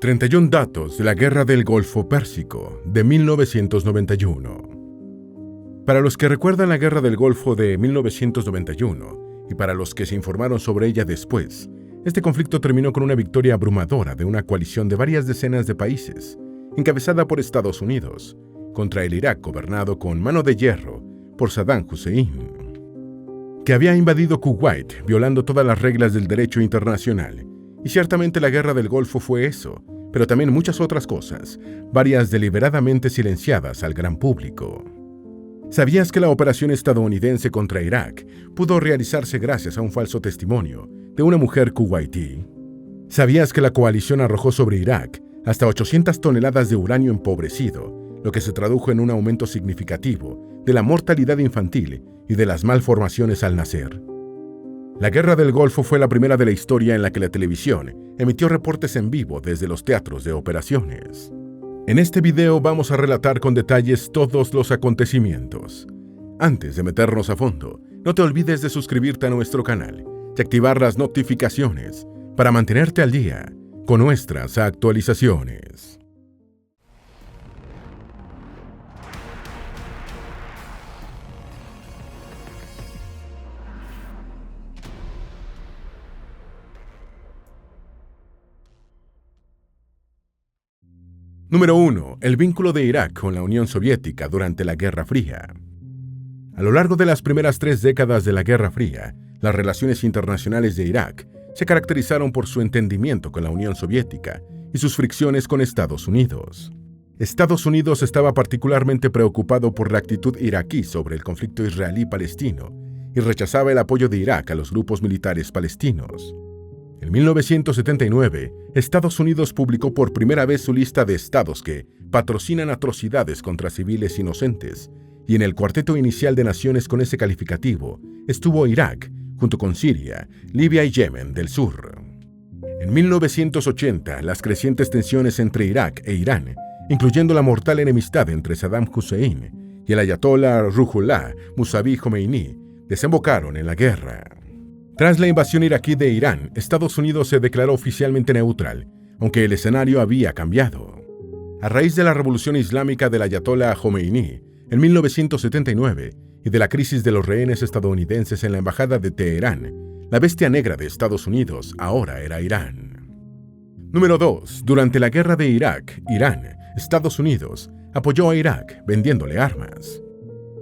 31 datos de la Guerra del Golfo Pérsico de 1991. Para los que recuerdan la Guerra del Golfo de 1991 y para los que se informaron sobre ella después, este conflicto terminó con una victoria abrumadora de una coalición de varias decenas de países, encabezada por Estados Unidos, contra el Irak gobernado con mano de hierro por Saddam Hussein, que había invadido Kuwait violando todas las reglas del derecho internacional. Y ciertamente la Guerra del Golfo fue eso, pero también muchas otras cosas, varias deliberadamente silenciadas al gran público. ¿Sabías que la operación estadounidense contra Irak pudo realizarse gracias a un falso testimonio de una mujer kuwaití? ¿Sabías que la coalición arrojó sobre Irak hasta 800 toneladas de uranio empobrecido, lo que se tradujo en un aumento significativo de la mortalidad infantil y de las malformaciones al nacer? La Guerra del Golfo fue la primera de la historia en la que la televisión emitió reportes en vivo desde los teatros de operaciones. En este video vamos a relatar con detalles todos los acontecimientos. Antes de meternos a fondo, no te olvides de suscribirte a nuestro canal y activar las notificaciones para mantenerte al día con nuestras actualizaciones. Número 1. El vínculo de Irak con la Unión Soviética durante la Guerra Fría. A lo largo de las primeras 3 décadas de la Guerra Fría, las relaciones internacionales de Irak se caracterizaron por su entendimiento con la Unión Soviética y sus fricciones con Estados Unidos. Estados Unidos estaba particularmente preocupado por la actitud iraquí sobre el conflicto israelí-palestino y rechazaba el apoyo de Irak a los grupos militares palestinos. En 1979, Estados Unidos publicó por primera vez su lista de estados que patrocinan atrocidades contra civiles inocentes, y en el cuarteto inicial de naciones con ese calificativo estuvo Irak, junto con Siria, Libia y Yemen del sur. En 1980, las crecientes tensiones entre Irak e Irán, incluyendo la mortal enemistad entre Saddam Hussein y el ayatollah Ruhollah Musavi Khomeini, desembocaron en la guerra. Tras la invasión iraquí de Irán, Estados Unidos se declaró oficialmente neutral, aunque el escenario había cambiado. A raíz de la revolución islámica del ayatollah Khomeini en 1979 y de la crisis de los rehenes estadounidenses en la embajada de Teherán, la bestia negra de Estados Unidos ahora era Irán. Número 2. Durante la guerra de Irak, Irán, Estados Unidos, apoyó a Irak vendiéndole armas.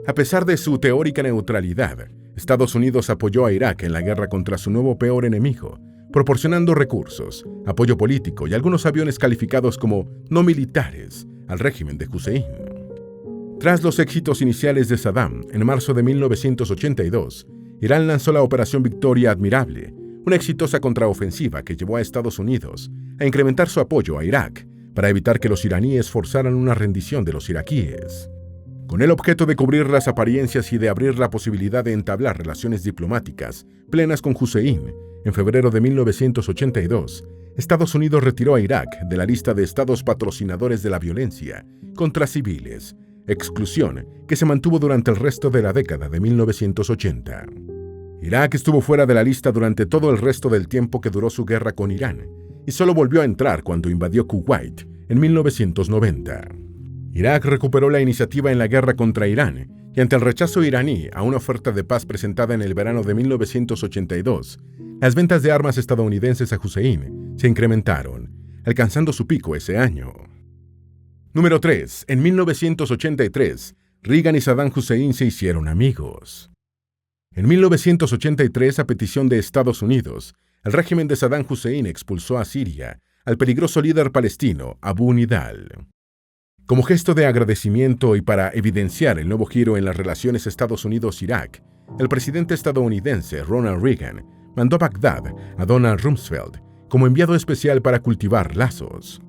A pesar de su teórica neutralidad, Estados Unidos apoyó a Irak en la guerra contra su nuevo peor enemigo, proporcionando recursos, apoyo político y algunos aviones calificados como no militares al régimen de Hussein. Tras los éxitos iniciales de Saddam, en marzo de 1982, Irán lanzó la Operación Victoria Admirable, una exitosa contraofensiva que llevó a Estados Unidos a incrementar su apoyo a Irak para evitar que los iraníes forzaran una rendición de los iraquíes. Con el objeto de cubrir las apariencias y de abrir la posibilidad de entablar relaciones diplomáticas plenas con Hussein, en febrero de 1982, Estados Unidos retiró a Irak de la lista de estados patrocinadores de la violencia contra civiles, exclusión que se mantuvo durante el resto de la década de 1980. Irak estuvo fuera de la lista durante todo el resto del tiempo que duró su guerra con Irán, y solo volvió a entrar cuando invadió Kuwait en 1990. Irak recuperó la iniciativa en la guerra contra Irán, y ante el rechazo iraní a una oferta de paz presentada en el verano de 1982, las ventas de armas estadounidenses a Hussein se incrementaron, alcanzando su pico ese año. Número 3. En 1983, Reagan y Saddam Hussein se hicieron amigos. En 1983, a petición de Estados Unidos, el régimen de Saddam Hussein expulsó a Siria al peligroso líder palestino Abu Nidal. Como gesto de agradecimiento y para evidenciar el nuevo giro en las relaciones Estados Unidos-Irak, el presidente estadounidense Ronald Reagan mandó a Bagdad a Donald Rumsfeld como enviado especial para cultivar lazos.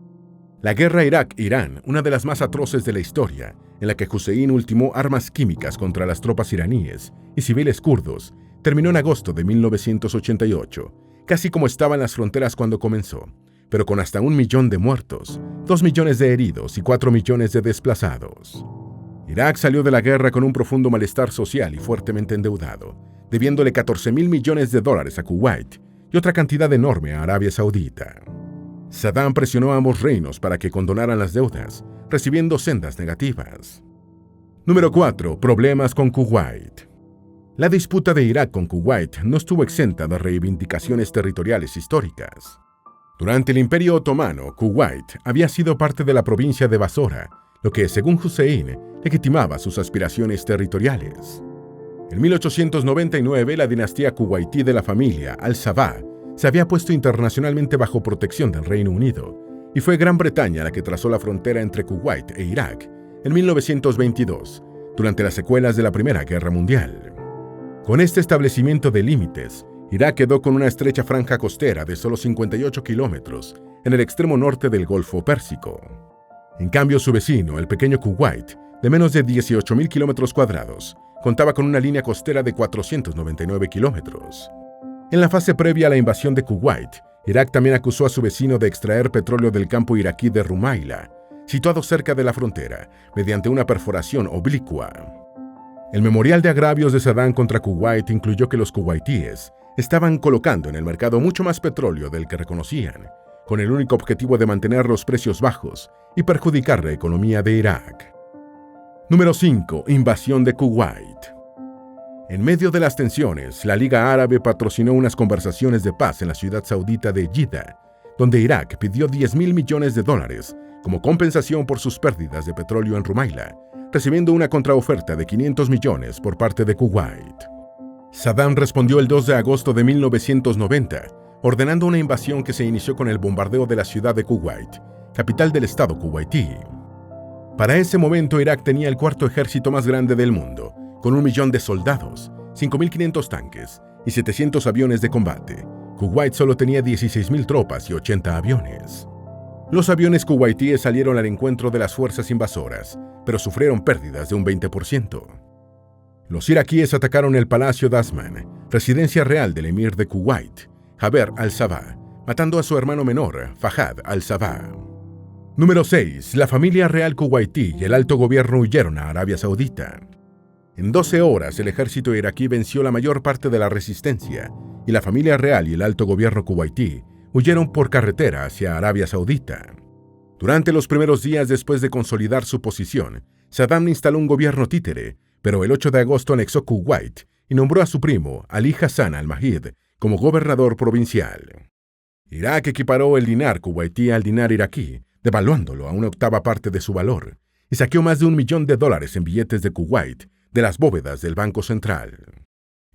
La guerra Irak-Irán, una de las más atroces de la historia, en la que Hussein ultimó armas químicas contra las tropas iraníes y civiles kurdos, terminó en agosto de 1988, casi como estaban las fronteras cuando comenzó, pero con hasta 1 millón de muertos, 2 millones de heridos y 4 millones de desplazados. Irak salió de la guerra con un profundo malestar social y fuertemente endeudado, debiéndole $14,000 millones a Kuwait y otra cantidad enorme a Arabia Saudita. Saddam presionó a ambos reinos para que condonaran las deudas, recibiendo sendas negativas. Número 4. Problemas con Kuwait. La disputa de Irak con Kuwait no estuvo exenta de reivindicaciones territoriales históricas. Durante el Imperio Otomano, Kuwait había sido parte de la provincia de Basora, lo que, según Hussein, legitimaba sus aspiraciones territoriales. En 1899, la dinastía kuwaití de la familia Al-Sabah se había puesto internacionalmente bajo protección del Reino Unido, y fue Gran Bretaña la que trazó la frontera entre Kuwait e Irak en 1922, durante las secuelas de la Primera Guerra Mundial. Con este establecimiento de límites, Irak quedó con una estrecha franja costera de solo 58 kilómetros en el extremo norte del Golfo Pérsico. En cambio, su vecino, el pequeño Kuwait, de menos de 18.000 kilómetros cuadrados, contaba con una línea costera de 499 kilómetros. En la fase previa a la invasión de Kuwait, Irak también acusó a su vecino de extraer petróleo del campo iraquí de Rumaila, situado cerca de la frontera, mediante una perforación oblicua. El memorial de agravios de Saddam contra Kuwait incluyó que los kuwaitíes estaban colocando en el mercado mucho más petróleo del que reconocían, con el único objetivo de mantener los precios bajos y perjudicar la economía de Irak. Número 5. Invasión de Kuwait. En medio de las tensiones, la Liga Árabe patrocinó unas conversaciones de paz en la ciudad saudita de Jeddah, donde Irak pidió $10.000 millones como compensación por sus pérdidas de petróleo en Rumaila, recibiendo una contraoferta de 500 millones por parte de Kuwait. Saddam respondió el 2 de agosto de 1990, ordenando una invasión que se inició con el bombardeo de la ciudad de Kuwait, capital del estado kuwaití. Para ese momento, Irak tenía el cuarto ejército más grande del mundo, con 1 millón de soldados, 5.500 tanques y 700 aviones de combate. Kuwait solo tenía 16.000 tropas y 80 aviones. Los aviones kuwaitíes salieron al encuentro de las fuerzas invasoras, pero sufrieron pérdidas de un 20%. Los iraquíes atacaron el Palacio Dasman, residencia real del emir de Kuwait, Jaber al-Sabah, matando a su hermano menor, Fahad al-Sabah. Número 6. La familia real kuwaití y el alto gobierno huyeron a Arabia Saudita. En 12 horas, el ejército iraquí venció la mayor parte de la resistencia, y la familia real y el alto gobierno kuwaití huyeron por carretera hacia Arabia Saudita. Durante los primeros días después de consolidar su posición, Saddam instaló un gobierno títere, pero el 8 de agosto anexó Kuwait y nombró a su primo, Ali Hassan al-Mahid, como gobernador provincial. Irak equiparó el dinar kuwaití al dinar iraquí, devaluándolo a una octava parte de su valor, y saqueó más de $1 millón en billetes de Kuwait de las bóvedas del Banco Central.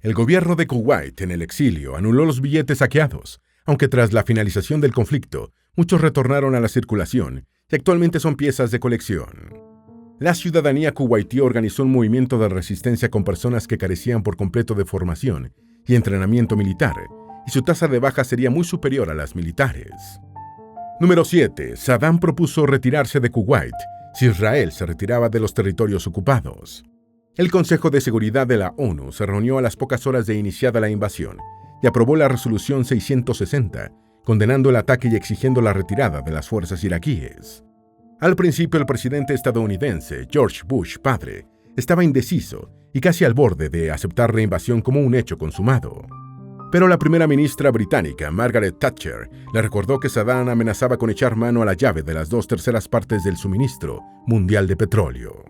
El gobierno de Kuwait en el exilio anuló los billetes saqueados, aunque tras la finalización del conflicto, muchos retornaron a la circulación y actualmente son piezas de colección. La ciudadanía kuwaití organizó un movimiento de resistencia con personas que carecían por completo de formación y entrenamiento militar, y su tasa de baja sería muy superior a las militares. Número 7. Saddam propuso retirarse de Kuwait si Israel se retiraba de los territorios ocupados. El Consejo de Seguridad de la ONU se reunió a las pocas horas de iniciada la invasión y aprobó la resolución 660, condenando el ataque y exigiendo la retirada de las fuerzas iraquíes. Al principio, el presidente estadounidense, George Bush padre, estaba indeciso y casi al borde de aceptar la invasión como un hecho consumado. Pero la primera ministra británica, Margaret Thatcher, le recordó que Saddam amenazaba con echar mano a la llave de las 2/3 partes del suministro mundial de petróleo.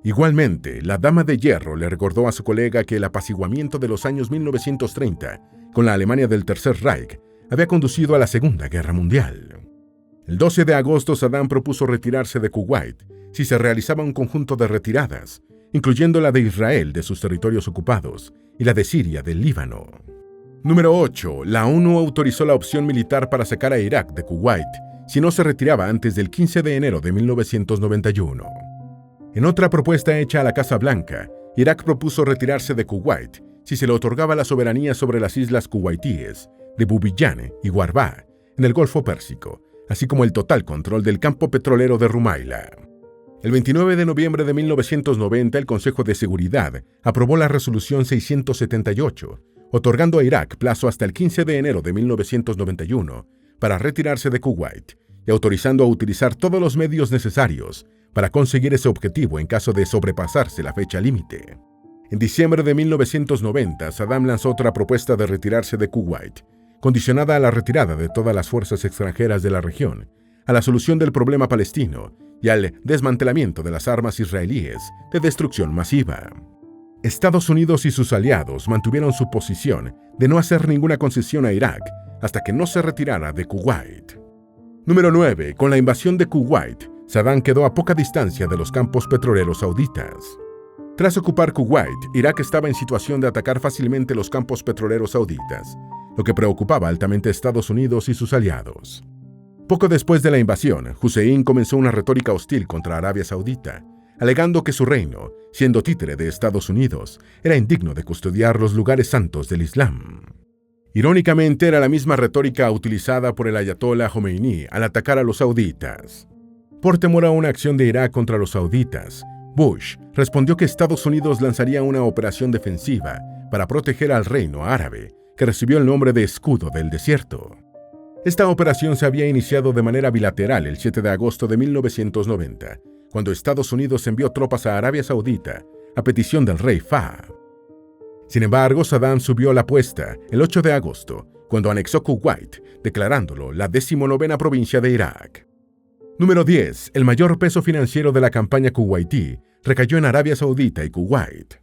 Igualmente, la Dama de Hierro le recordó a su colega que el apaciguamiento de los años 1930 con la Alemania del Tercer Reich había conducido a la Segunda Guerra Mundial. El 12 de agosto, Saddam propuso retirarse de Kuwait si se realizaba un conjunto de retiradas, incluyendo la de Israel de sus territorios ocupados y la de Siria del Líbano. Número 8. La ONU autorizó la opción militar para sacar a Irak de Kuwait si no se retiraba antes del 15 de enero de 1991. En otra propuesta hecha a la Casa Blanca, Irak propuso retirarse de Kuwait si se le otorgaba la soberanía sobre las islas kuwaitíes de Bubiyane y Warba en el Golfo Pérsico, así como el total control del campo petrolero de Rumaila. El 29 de noviembre de 1990, el Consejo de Seguridad aprobó la resolución 678, otorgando a Irak plazo hasta el 15 de enero de 1991 para retirarse de Kuwait y autorizando a utilizar todos los medios necesarios para conseguir ese objetivo en caso de sobrepasarse la fecha límite. En diciembre de 1990, Saddam lanzó otra propuesta de retirarse de Kuwait, condicionada a la retirada de todas las fuerzas extranjeras de la región, a la solución del problema palestino y al desmantelamiento de las armas israelíes de destrucción masiva. Estados Unidos y sus aliados mantuvieron su posición de no hacer ninguna concesión a Irak hasta que no se retirara de Kuwait. Número 9. Con la invasión de Kuwait, Saddam quedó a poca distancia de los campos petroleros sauditas. Tras ocupar Kuwait, Irak estaba en situación de atacar fácilmente los campos petroleros sauditas, lo que preocupaba altamente a Estados Unidos y sus aliados. Poco después de la invasión, Hussein comenzó una retórica hostil contra Arabia Saudita, alegando que su reino, siendo títere de Estados Unidos, era indigno de custodiar los lugares santos del Islam. Irónicamente, era la misma retórica utilizada por el ayatolá Jomeini al atacar a los sauditas. Por temor a una acción de Irak contra los sauditas, Bush respondió que Estados Unidos lanzaría una operación defensiva para proteger al reino árabe, que recibió el nombre de Escudo del Desierto. Esta operación se había iniciado de manera bilateral el 7 de agosto de 1990, cuando Estados Unidos envió tropas a Arabia Saudita a petición del rey Fahd. Sin embargo, Saddam subió la apuesta el 8 de agosto, cuando anexó Kuwait, declarándolo la 19ª provincia de Irak. Número 10. El mayor peso financiero de la campaña kuwaití recayó en Arabia Saudita y Kuwait.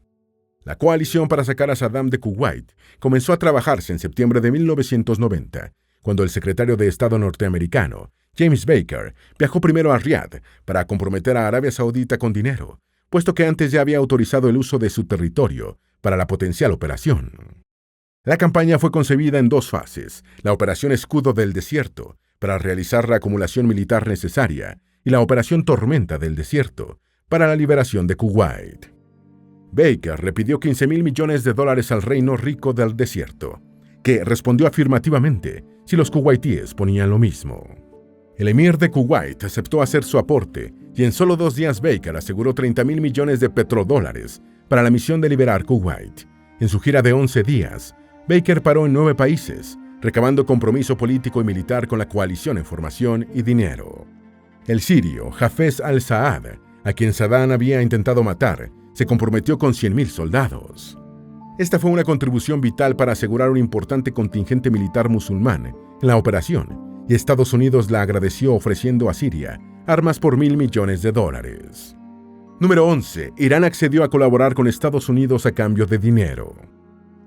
La coalición para sacar a Saddam de Kuwait comenzó a trabajarse en septiembre de 1990, cuando el secretario de Estado norteamericano, James Baker, viajó primero a Riad para comprometer a Arabia Saudita con dinero, puesto que antes ya había autorizado el uso de su territorio para la potencial operación. La campaña fue concebida en dos fases: la Operación Escudo del Desierto, para realizar la acumulación militar necesaria, y la Operación Tormenta del Desierto, para la liberación de Kuwait. Baker le pidió $15,000 millones al reino rico del desierto, que respondió afirmativamente si los kuwaitíes ponían lo mismo. El emir de Kuwait aceptó hacer su aporte y en solo 2 días Baker aseguró $30,000 millones de petrodólares para la misión de liberar Kuwait. En su gira de 11 días, Baker paró en 9 países, recabando compromiso político y militar con la coalición en formación y dinero. El sirio Hafez al-Saad, a quien Saddam había intentado matar, se comprometió con 100,000 soldados. Esta fue una contribución vital para asegurar un importante contingente militar musulmán en la operación, y Estados Unidos la agradeció ofreciendo a Siria armas por $1,000 millones. Número 11. Irán accedió a colaborar con Estados Unidos a cambio de dinero.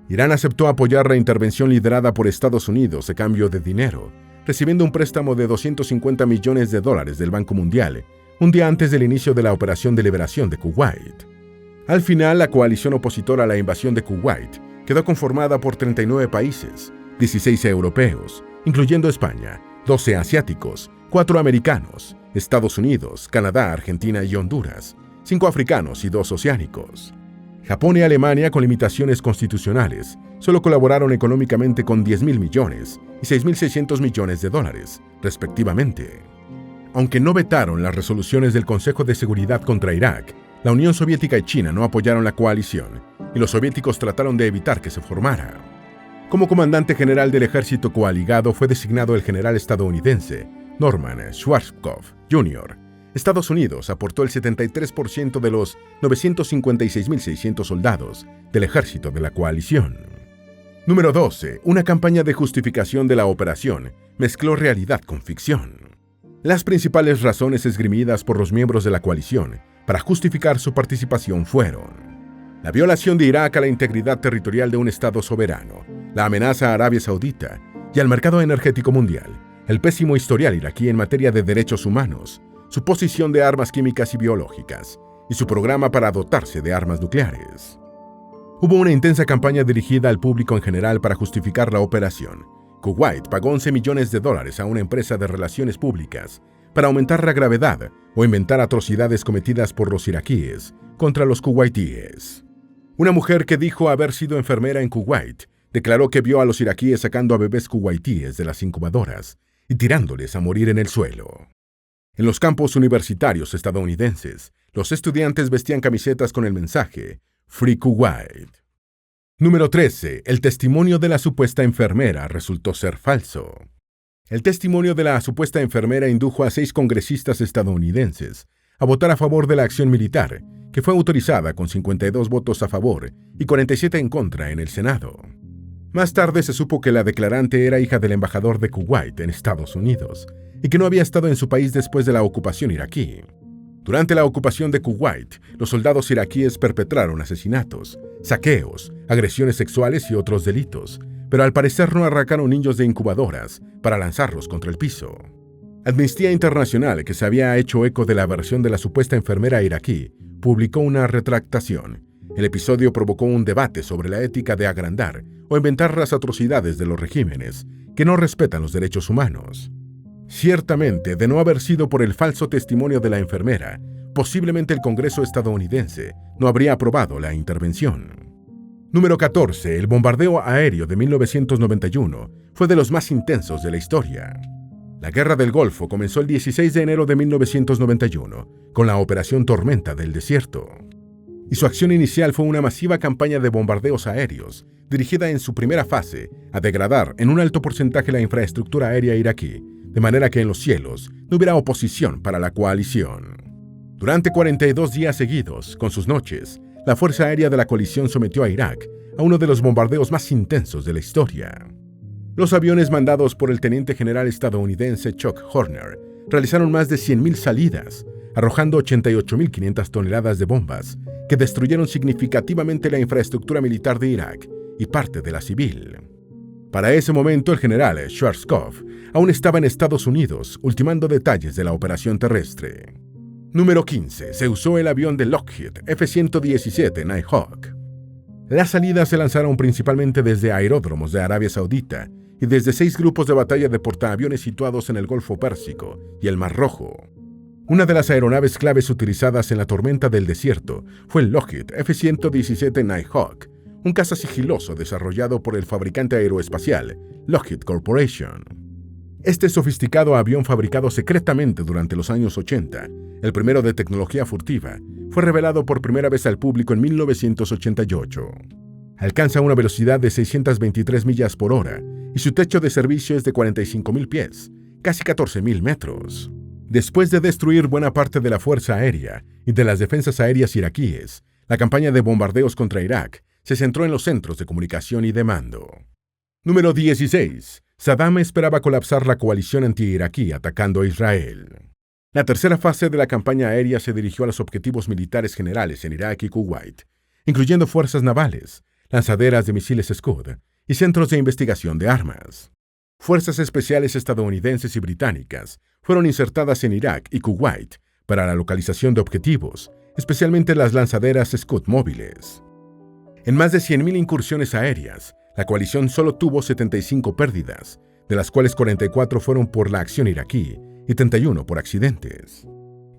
Irán aceptó apoyar la intervención liderada por Estados Unidos a cambio de dinero, recibiendo un préstamo de $250 millones del Banco Mundial, un día antes del inicio de la operación de liberación de Kuwait. Al final, la coalición opositora a la invasión de Kuwait quedó conformada por 39 países, 16 europeos, incluyendo España, 12 asiáticos, 4 americanos, Estados Unidos, Canadá, Argentina y Honduras, 5 africanos y 2 oceánicos. Japón y Alemania, con limitaciones constitucionales, solo colaboraron económicamente con $10,000 millones y $6,600 millones, respectivamente. Aunque no vetaron las resoluciones del Consejo de Seguridad contra Irak, la Unión Soviética y China no apoyaron la coalición, y los soviéticos trataron de evitar que se formara. Como comandante general del ejército coaligado fue designado el general estadounidense Norman Schwarzkopf Jr. Estados Unidos aportó el 73% de los 956.600 soldados del ejército de la coalición. Número 12. Una campaña de justificación de la operación mezcló realidad con ficción. Las principales razones esgrimidas por los miembros de la coalición para justificar su participación fueron: la violación de Irak a la integridad territorial de un Estado soberano, la amenaza a Arabia Saudita y al mercado energético mundial, el pésimo historial iraquí en materia de derechos humanos, su posición de armas químicas y biológicas, y su programa para dotarse de armas nucleares. Hubo una intensa campaña dirigida al público en general para justificar la operación. Kuwait pagó $11 millones a una empresa de relaciones públicas para aumentar la gravedad o inventar atrocidades cometidas por los iraquíes contra los kuwaitíes. Una mujer que dijo haber sido enfermera en Kuwait declaró que vio a los iraquíes sacando a bebés kuwaitíes de las incubadoras y tirándoles a morir en el suelo. En los campus universitarios estadounidenses, los estudiantes vestían camisetas con el mensaje Free Kuwait. Número 13. El testimonio de la supuesta enfermera resultó ser falso. El testimonio de la supuesta enfermera indujo a 6 congresistas estadounidenses a votar a favor de la acción militar, que fue autorizada con 52 votos a favor y 47 en contra en el Senado. Más tarde se supo que la declarante era hija del embajador de Kuwait en Estados Unidos y que no había estado en su país después de la ocupación iraquí. Durante la ocupación de Kuwait, los soldados iraquíes perpetraron asesinatos, saqueos, agresiones sexuales y otros delitos, pero al parecer no arrancaron niños de incubadoras para lanzarlos contra el piso. Amnistía Internacional, que se había hecho eco de la versión de la supuesta enfermera iraquí, publicó una retractación. El episodio provocó un debate sobre la ética de agrandar o inventar las atrocidades de los regímenes que no respetan los derechos humanos. Ciertamente, de no haber sido por el falso testimonio de la enfermera, posiblemente el Congreso estadounidense no habría aprobado la intervención. Número 14. El bombardeo aéreo de 1991 fue de los más intensos de la historia. La Guerra del Golfo comenzó el 16 de enero de 1991 con la Operación Tormenta del Desierto. Y su acción inicial fue una masiva campaña de bombardeos aéreos, dirigida en su primera fase a degradar en un alto porcentaje la infraestructura aérea iraquí, de manera que en los cielos no hubiera oposición para la coalición. Durante 42 días seguidos, con sus noches, la Fuerza Aérea de la coalición sometió a Irak a uno de los bombardeos más intensos de la historia. Los aviones mandados por el teniente general estadounidense Chuck Horner realizaron más de 100.000 salidas, arrojando 88.500 toneladas de bombas que destruyeron significativamente la infraestructura militar de Irak y parte de la civil. Para ese momento, el general Schwarzkopf aún estaba en Estados Unidos, ultimando detalles de la operación terrestre. Número 15. Se usó el avión de Lockheed F-117 Nighthawk. Las salidas se lanzaron principalmente desde aeródromos de Arabia Saudita y desde 6 grupos de batalla de portaaviones situados en el Golfo Pérsico y el Mar Rojo. Una de las aeronaves claves utilizadas en la tormenta del desierto fue el Lockheed F-117 Nighthawk, un caza sigiloso desarrollado por el fabricante aeroespacial Lockheed Corporation. Este sofisticado avión, fabricado secretamente durante los años 80, el primero de tecnología furtiva, fue revelado por primera vez al público en 1988. Alcanza una velocidad de 623 millas por hora y su techo de servicio es de 45.000 pies, casi 14.000 metros. Después de destruir buena parte de la Fuerza Aérea y de las defensas aéreas iraquíes, la campaña de bombardeos contra Irak se centró en los centros de comunicación y de mando. Número 16. Saddam esperaba colapsar la coalición anti-iraquí atacando a Israel. La tercera fase de la campaña aérea se dirigió a los objetivos militares generales en Irak y Kuwait, incluyendo fuerzas navales, lanzaderas de misiles Scud y centros de investigación de armas. Fuerzas especiales estadounidenses y británicas fueron insertadas en Irak y Kuwait para la localización de objetivos, especialmente las lanzaderas Scud móviles. En más de 100.000 incursiones aéreas, la coalición solo tuvo 75 pérdidas, de las cuales 44 fueron por la acción iraquí y 31 por accidentes.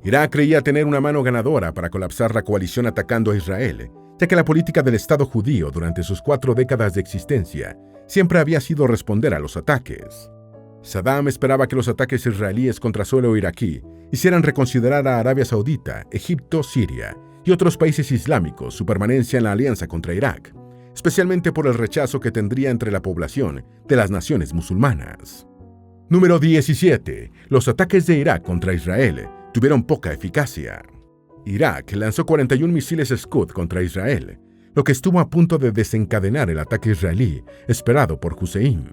Irak creía tener una mano ganadora para colapsar la coalición atacando a Israel, ya que la política del Estado judío durante sus 4 décadas de existencia siempre había sido responder a los ataques. Saddam esperaba que los ataques israelíes contra suelo iraquí hicieran reconsiderar a Arabia Saudita, Egipto, Siria y otros países islámicos su permanencia en la alianza contra Irak, especialmente por el rechazo que tendría entre la población de las naciones musulmanas. Número 17. Los ataques de Irak contra Israel tuvieron poca eficacia. Irak lanzó 41 misiles Scud contra Israel, lo que estuvo a punto de desencadenar el ataque israelí esperado por Hussein.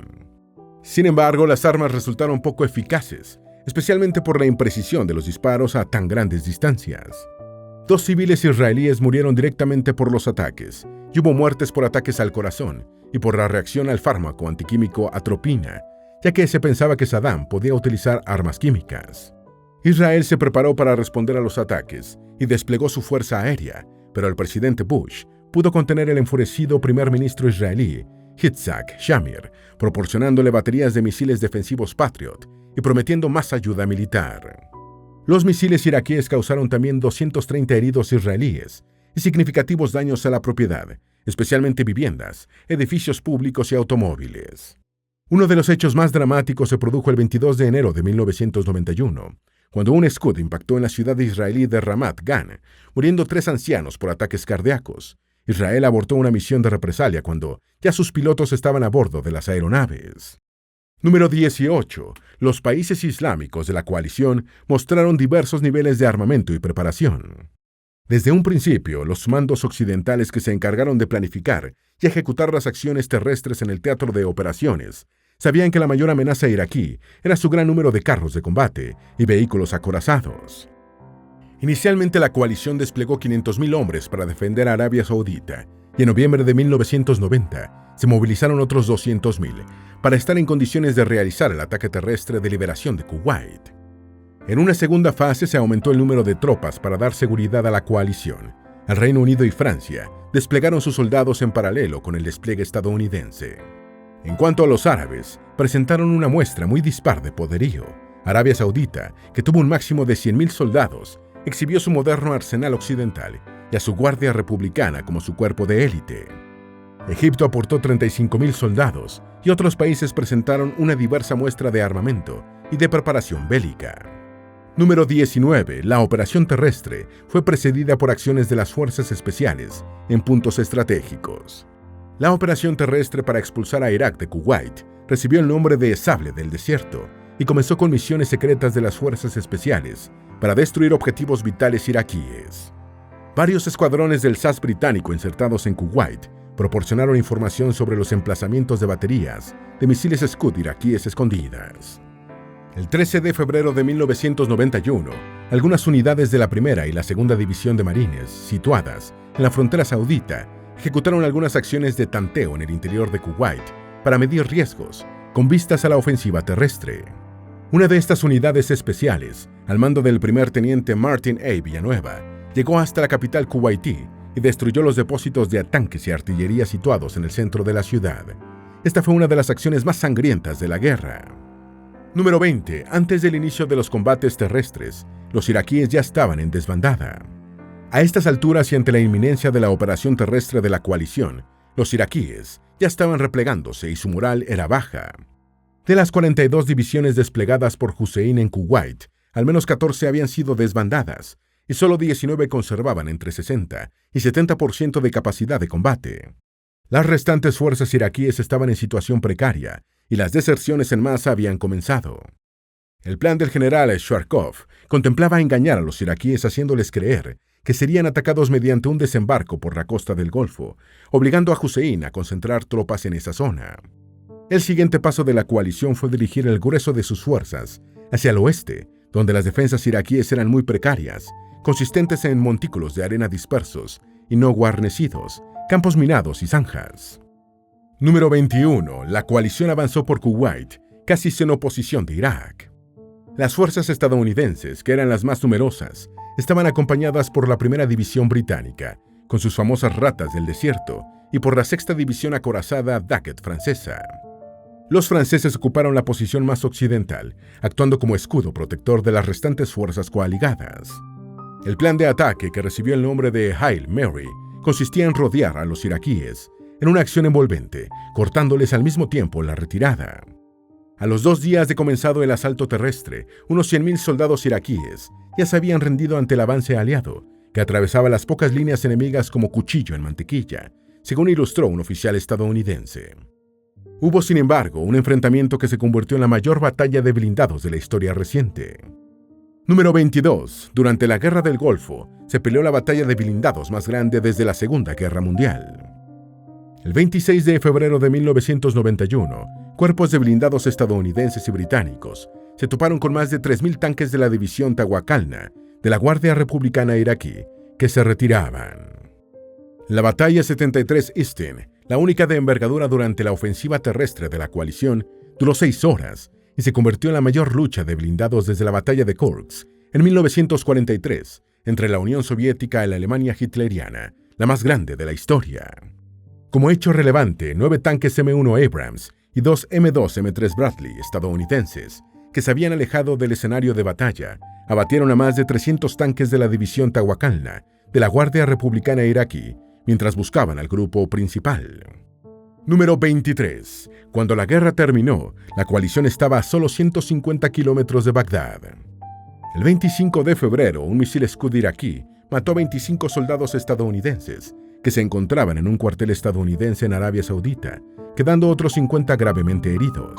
Sin embargo, las armas resultaron poco eficaces, especialmente por la imprecisión de los disparos a tan grandes distancias. 2 civiles israelíes murieron directamente por los ataques, y hubo muertes por ataques al corazón y por la reacción al fármaco antiquímico atropina, ya que se pensaba que Saddam podía utilizar armas químicas. Israel se preparó para responder a los ataques y desplegó su fuerza aérea, pero el presidente Bush pudo contener el enfurecido primer ministro israelí, Yitzhak Shamir, proporcionándole baterías de misiles defensivos Patriot y prometiendo más ayuda militar. Los misiles iraquíes causaron también 230 heridos israelíes y significativos daños a la propiedad, especialmente viviendas, edificios públicos y automóviles. Uno de los hechos más dramáticos se produjo el 22 de enero de 1991, cuando un Scud impactó en la ciudad israelí de Ramat Gan, muriendo 3 ancianos por ataques cardíacos. Israel abortó una misión de represalia cuando ya sus pilotos estaban a bordo de las aeronaves. Número 18. Los países islámicos de la coalición mostraron diversos niveles de armamento y preparación. Desde un principio, los mandos occidentales que se encargaron de planificar y ejecutar las acciones terrestres en el teatro de operaciones sabían que la mayor amenaza iraquí era su gran número de carros de combate y vehículos acorazados. Inicialmente la coalición desplegó 500.000 hombres para defender a Arabia Saudita y en noviembre de 1990 se movilizaron otros 200.000 para estar en condiciones de realizar el ataque terrestre de liberación de Kuwait. En una segunda fase se aumentó el número de tropas para dar seguridad a la coalición. El Reino Unido y Francia desplegaron sus soldados en paralelo con el despliegue estadounidense. En cuanto a los árabes, presentaron una muestra muy dispar de poderío. Arabia Saudita, que tuvo un máximo de 100.000 soldados, exhibió su moderno arsenal occidental y a su guardia republicana como su cuerpo de élite. Egipto aportó 35.000 soldados y otros países presentaron una diversa muestra de armamento y de preparación bélica. Número 19. La operación terrestre fue precedida por acciones de las fuerzas especiales en puntos estratégicos. La operación terrestre para expulsar a Irak de Kuwait recibió el nombre de Sable del Desierto y comenzó con misiones secretas de las fuerzas especiales para destruir objetivos vitales iraquíes. Varios escuadrones del SAS británico insertados en Kuwait proporcionaron información sobre los emplazamientos de baterías de misiles Scud iraquíes escondidas. El 13 de febrero de 1991, algunas unidades de la primera y la segunda división de marines, situadas en la frontera saudita, ejecutaron algunas acciones de tanteo en el interior de Kuwait para medir riesgos, con vistas a la ofensiva terrestre. Una de estas unidades especiales, al mando del primer teniente Martin A. Villanueva, llegó hasta la capital kuwaití y destruyó los depósitos de tanques y artillería situados en el centro de la ciudad. Esta fue una de las acciones más sangrientas de la guerra. Número 20. Antes del inicio de los combates terrestres, los iraquíes ya estaban en desbandada. A estas alturas y ante la inminencia de la operación terrestre de la coalición, los iraquíes ya estaban replegándose y su moral era baja. De las 42 divisiones desplegadas por Hussein en Kuwait, al menos 14 habían sido desbandadas y solo 19 conservaban entre 60 y 70% de capacidad de combate. Las restantes fuerzas iraquíes estaban en situación precaria y las deserciones en masa habían comenzado. El plan del general Sharkov contemplaba engañar a los iraquíes haciéndoles creer que serían atacados mediante un desembarco por la costa del Golfo, obligando a Hussein a concentrar tropas en esa zona. El siguiente paso de la coalición fue dirigir el grueso de sus fuerzas hacia el oeste, donde las defensas iraquíes eran muy precarias, consistentes en montículos de arena dispersos y no guarnecidos, campos minados y zanjas. Número 21. La coalición avanzó por Kuwait, casi sin oposición de Irak. Las fuerzas estadounidenses, que eran las más numerosas, estaban acompañadas por la primera división británica, con sus famosas ratas del desierto, y por la sexta división acorazada Daggett francesa. Los franceses ocuparon la posición más occidental, actuando como escudo protector de las restantes fuerzas coaligadas. El plan de ataque, que recibió el nombre de Hail Mary, consistía en rodear a los iraquíes en una acción envolvente, cortándoles al mismo tiempo la retirada. A los 2 días de comenzado el asalto terrestre, unos 100.000 soldados iraquíes ya se habían rendido ante el avance aliado, que atravesaba las pocas líneas enemigas como cuchillo en mantequilla, según ilustró un oficial estadounidense. Hubo, sin embargo, un enfrentamiento que se convirtió en la mayor batalla de blindados de la historia reciente. Número 22. Durante la Guerra del Golfo, se peleó la batalla de blindados más grande desde la Segunda Guerra Mundial. El 26 de febrero de 1991, cuerpos de blindados estadounidenses y británicos se toparon con más de 3.000 tanques de la división Tawakalna de la Guardia Republicana iraquí que se retiraban. La batalla 73 Easton, la única de envergadura durante la ofensiva terrestre de la coalición, duró 6 horas y se convirtió en la mayor lucha de blindados desde la batalla de Kursk en 1943 entre la Unión Soviética y la Alemania hitleriana, la más grande de la historia. Como hecho relevante, 9 tanques M1 Abrams y 2 M2 M3 Bradley estadounidenses, que se habían alejado del escenario de batalla, abatieron a más de 300 tanques de la división Tawakalna de la Guardia Republicana iraquí mientras buscaban al grupo principal. Número 23. Cuando la guerra terminó, la coalición estaba a solo 150 kilómetros de Bagdad. El 25 de febrero, un misil Scud iraquí mató a 25 soldados estadounidenses que se encontraban en un cuartel estadounidense en Arabia Saudita, quedando otros 50 gravemente heridos.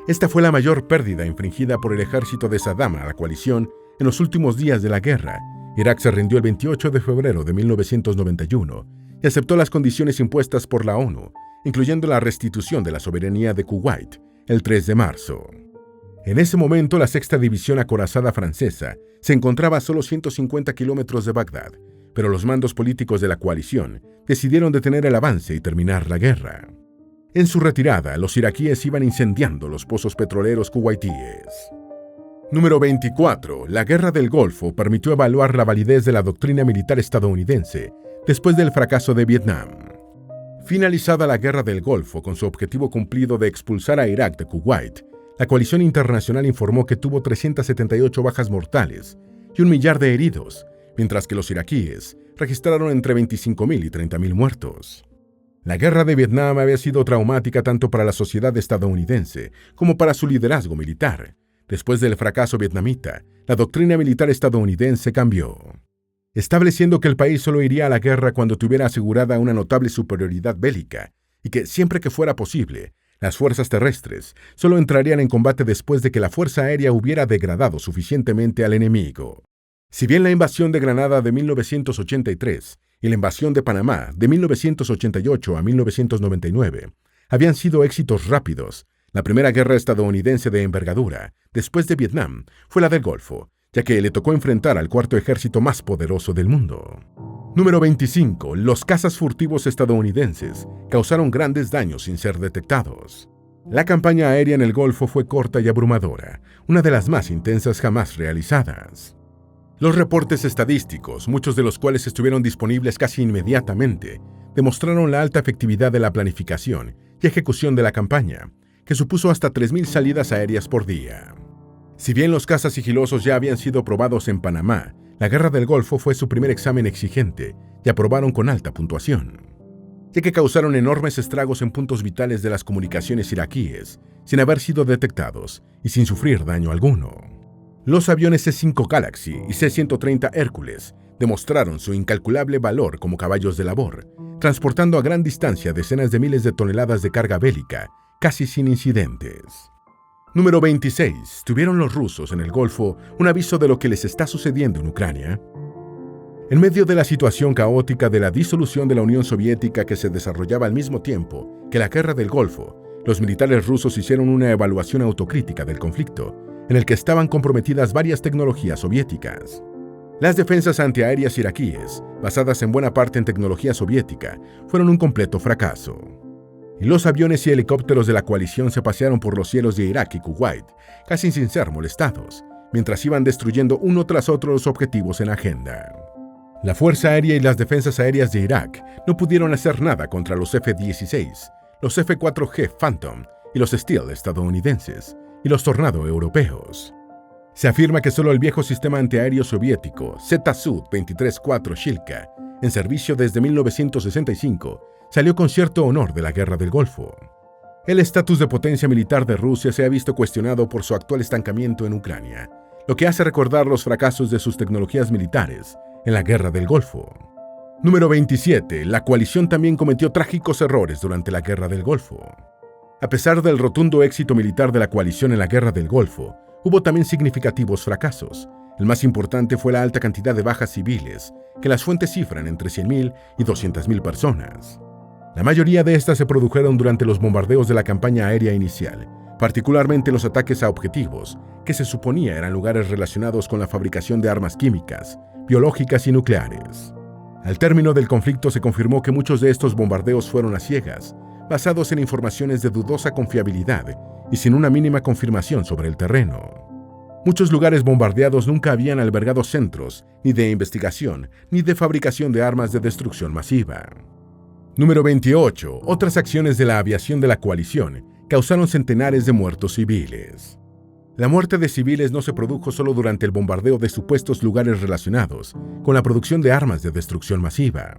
Esta fue la mayor pérdida infligida por el ejército de Saddam a la coalición en los últimos días de la guerra Irak se rindió el 28 de febrero de 1991 y aceptó las condiciones impuestas por la ONU, incluyendo la restitución de la soberanía de Kuwait, el 3 de marzo. En ese momento, la sexta división acorazada francesa se encontraba a solo 150 kilómetros de Bagdad, pero los mandos políticos de la coalición decidieron detener el avance y terminar la guerra. En su retirada, los iraquíes iban incendiando los pozos petroleros kuwaitíes. Número 24. La Guerra del Golfo permitió evaluar la validez de la doctrina militar estadounidense después del fracaso de Vietnam. Finalizada la Guerra del Golfo con su objetivo cumplido de expulsar a Irak de Kuwait, la coalición internacional informó que tuvo 378 bajas mortales y 1 millar de heridos, mientras que los iraquíes registraron entre 25.000 y 30.000 muertos. La Guerra de Vietnam había sido traumática tanto para la sociedad estadounidense como para su liderazgo militar. Después del fracaso vietnamita, la doctrina militar estadounidense cambió, estableciendo que el país solo iría a la guerra cuando tuviera asegurada una notable superioridad bélica y que, siempre que fuera posible, las fuerzas terrestres solo entrarían en combate después de que la fuerza aérea hubiera degradado suficientemente al enemigo. Si bien la invasión de Granada de 1983 y la invasión de Panamá de 1988 a 1999 habían sido éxitos rápidos, la primera guerra estadounidense de envergadura, después de Vietnam, fue la del Golfo, ya que le tocó enfrentar al cuarto ejército más poderoso del mundo. Número 25. Los cazas furtivos estadounidenses causaron grandes daños sin ser detectados. La campaña aérea en el Golfo fue corta y abrumadora, una de las más intensas jamás realizadas. Los reportes estadísticos, muchos de los cuales estuvieron disponibles casi inmediatamente, demostraron la alta efectividad de la planificación y ejecución de la campaña, que supuso hasta 3.000 salidas aéreas por día. Si bien los cazas sigilosos ya habían sido probados en Panamá, la Guerra del Golfo fue su primer examen exigente y aprobaron con alta puntuación, ya que causaron enormes estragos en puntos vitales de las comunicaciones iraquíes, sin haber sido detectados y sin sufrir daño alguno. Los aviones C-5 Galaxy y C-130 Hércules demostraron su incalculable valor como caballos de labor, transportando a gran distancia decenas de miles de toneladas de carga bélica, casi sin incidentes. Número 26. ¿Tuvieron los rusos en el Golfo un aviso de lo que les está sucediendo en Ucrania? En medio de la situación caótica de la disolución de la Unión Soviética que se desarrollaba al mismo tiempo que la Guerra del Golfo, los militares rusos hicieron una evaluación autocrítica del conflicto, en el que estaban comprometidas varias tecnologías soviéticas. Las defensas antiaéreas iraquíes, basadas en buena parte en tecnología soviética, fueron un completo fracaso. Y los aviones y helicópteros de la coalición se pasearon por los cielos de Irak y Kuwait, casi sin ser molestados, mientras iban destruyendo uno tras otro los objetivos en agenda. La Fuerza Aérea y las defensas aéreas de Irak no pudieron hacer nada contra los F-16, los F-4G Phantom y los Steel estadounidenses, y los Tornado europeos. Se afirma que solo el viejo sistema antiaéreo soviético Z-Sud-23-4 Shilka, en servicio desde 1965, salió con cierto honor de la Guerra del Golfo. El estatus de potencia militar de Rusia se ha visto cuestionado por su actual estancamiento en Ucrania, lo que hace recordar los fracasos de sus tecnologías militares en la Guerra del Golfo. Número 27. La coalición también cometió trágicos errores durante la Guerra del Golfo. A pesar del rotundo éxito militar de la coalición en la Guerra del Golfo, hubo también significativos fracasos. El más importante fue la alta cantidad de bajas civiles, que las fuentes cifran entre 100.000 y 200.000 personas. La mayoría de estas se produjeron durante los bombardeos de la campaña aérea inicial, particularmente los ataques a objetivos, que se suponía eran lugares relacionados con la fabricación de armas químicas, biológicas y nucleares. Al término del conflicto se confirmó que muchos de estos bombardeos fueron a ciegas, basados en informaciones de dudosa confiabilidad y sin una mínima confirmación sobre el terreno. Muchos lugares bombardeados nunca habían albergado centros ni de investigación ni de fabricación de armas de destrucción masiva. Número 28. Otras acciones de la aviación de la coalición causaron centenares de muertos civiles. La muerte de civiles no se produjo solo durante el bombardeo de supuestos lugares relacionados con la producción de armas de destrucción masiva.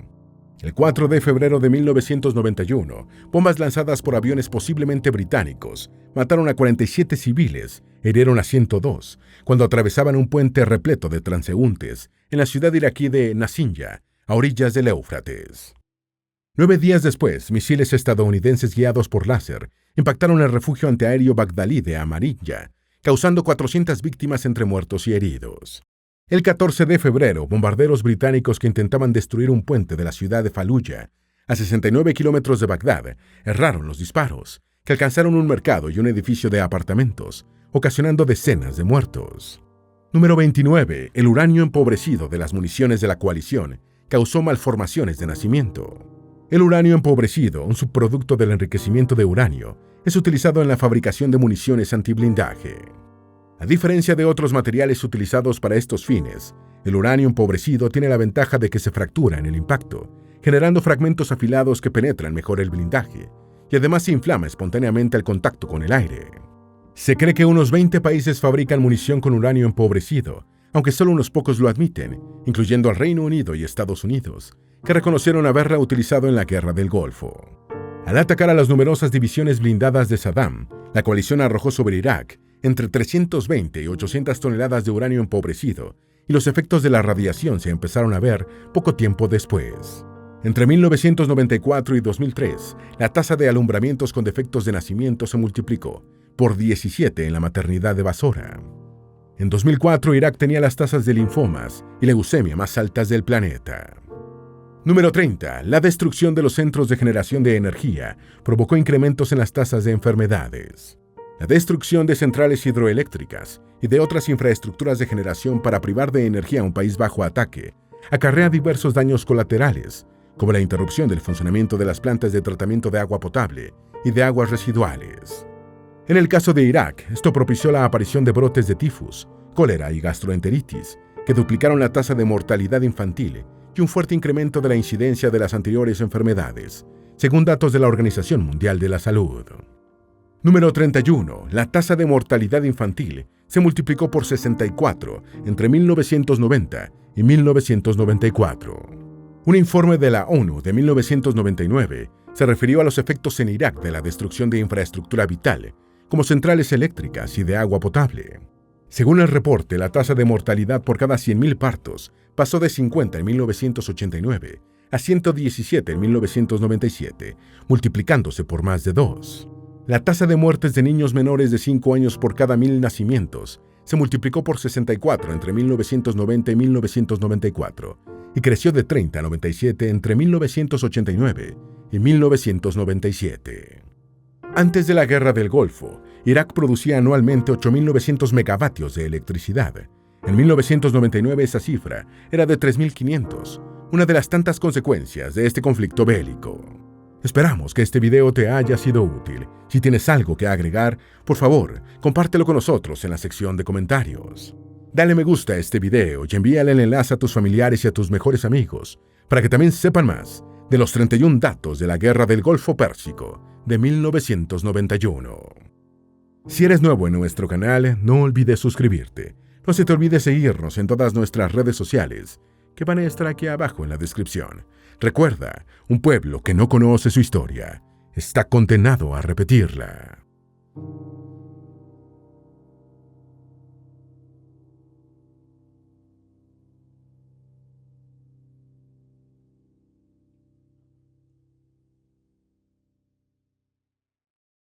El 4 de febrero de 1991, bombas lanzadas por aviones posiblemente británicos mataron a 47 civiles, hirieron a 102, cuando atravesaban un puente repleto de transeúntes en la ciudad iraquí de Nasinja, a orillas del Éufrates. 9 días después, misiles estadounidenses guiados por láser impactaron el refugio antiaéreo bagdalí de Amarilla, causando 400 víctimas entre muertos y heridos. El 14 de febrero, bombarderos británicos que intentaban destruir un puente de la ciudad de Fallujah, a 69 kilómetros de Bagdad, erraron los disparos, que alcanzaron un mercado y un edificio de apartamentos, ocasionando decenas de muertos. Número 29. El uranio empobrecido de las municiones de la coalición causó malformaciones de nacimiento. El uranio empobrecido, un subproducto del enriquecimiento de uranio, es utilizado en la fabricación de municiones antiblindaje. A diferencia de otros materiales utilizados para estos fines, el uranio empobrecido tiene la ventaja de que se fractura en el impacto, generando fragmentos afilados que penetran mejor el blindaje, y además se inflama espontáneamente al contacto con el aire. Se cree que unos 20 países fabrican munición con uranio empobrecido, aunque solo unos pocos lo admiten, incluyendo al Reino Unido y Estados Unidos, que reconocieron haberla utilizado en la Guerra del Golfo. Al atacar a las numerosas divisiones blindadas de Saddam, la coalición arrojó sobre Irak entre 320 y 800 toneladas de uranio empobrecido, y los efectos de la radiación se empezaron a ver poco tiempo después. Entre 1994 y 2003, la tasa de alumbramientos con defectos de nacimiento se multiplicó por 17 en la maternidad de Basora. En 2004, Irak tenía las tasas de linfomas y leucemia más altas del planeta. Número 30. La destrucción de los centros de generación de energía provocó incrementos en las tasas de enfermedades. La destrucción de centrales hidroeléctricas y de otras infraestructuras de generación para privar de energía a un país bajo ataque acarrea diversos daños colaterales, como la interrupción del funcionamiento de las plantas de tratamiento de agua potable y de aguas residuales. En el caso de Irak, esto propició la aparición de brotes de tifus, cólera y gastroenteritis, que duplicaron la tasa de mortalidad infantil y un fuerte incremento de la incidencia de las anteriores enfermedades, según datos de la Organización Mundial de la Salud. Número 31. La tasa de mortalidad infantil se multiplicó por 64 entre 1990 y 1994. Un informe de la ONU de 1999 se refirió a los efectos en Irak de la destrucción de infraestructura vital, como centrales eléctricas y de agua potable. Según el reporte, la tasa de mortalidad por cada 100.000 partos pasó de 50 en 1989 a 117 en 1997, multiplicándose por más de 2. La tasa de muertes de niños menores de 5 años por cada 1.000 nacimientos se multiplicó por 64 entre 1990 y 1994 y creció de 30 a 97 entre 1989 y 1997. Antes de la Guerra del Golfo, Irak producía anualmente 8.900 megavatios de electricidad. En 1999 esa cifra era de 3.500, una de las tantas consecuencias de este conflicto bélico. Esperamos que este video te haya sido útil. Si tienes algo que agregar, por favor, compártelo con nosotros en la sección de comentarios. Dale me gusta a este video y envíale el enlace a tus familiares y a tus mejores amigos, para que también sepan más de los 31 datos de la Guerra del Golfo Pérsico de 1991. Si eres nuevo en nuestro canal, no olvides suscribirte. No se te olvide seguirnos en todas nuestras redes sociales, que van a estar aquí abajo en la descripción. Recuerda, un pueblo que no conoce su historia está condenado a repetirla.